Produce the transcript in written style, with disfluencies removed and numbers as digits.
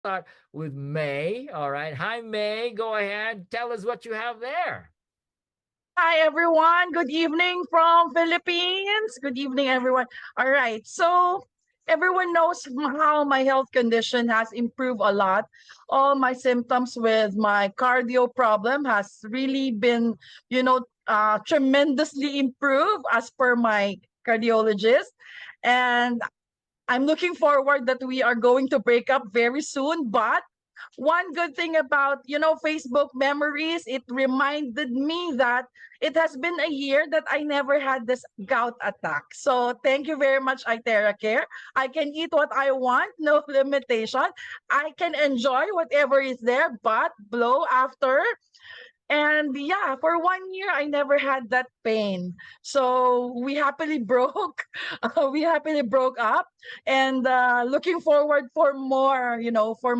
Start with May. All right. Hi, May. Go ahead. Tell us what you have there. Hi everyone. Good evening from Philippines. Good evening everyone. All right. So everyone knows how my health condition has improved a lot. All my symptoms with my cardio problem has really been, tremendously improved as per my cardiologist. And I'm looking forward that we are going to break up very soon, but one good thing about Facebook memories, it reminded me that it has been a year that I never had this gout attack. So thank you very much, Itera Care. I can eat what I want, no limitation. I can enjoy whatever is there, but blow after. And yeah, for 1 year, I never had that pain. So we happily broke. We happily broke up, and looking forward for more. For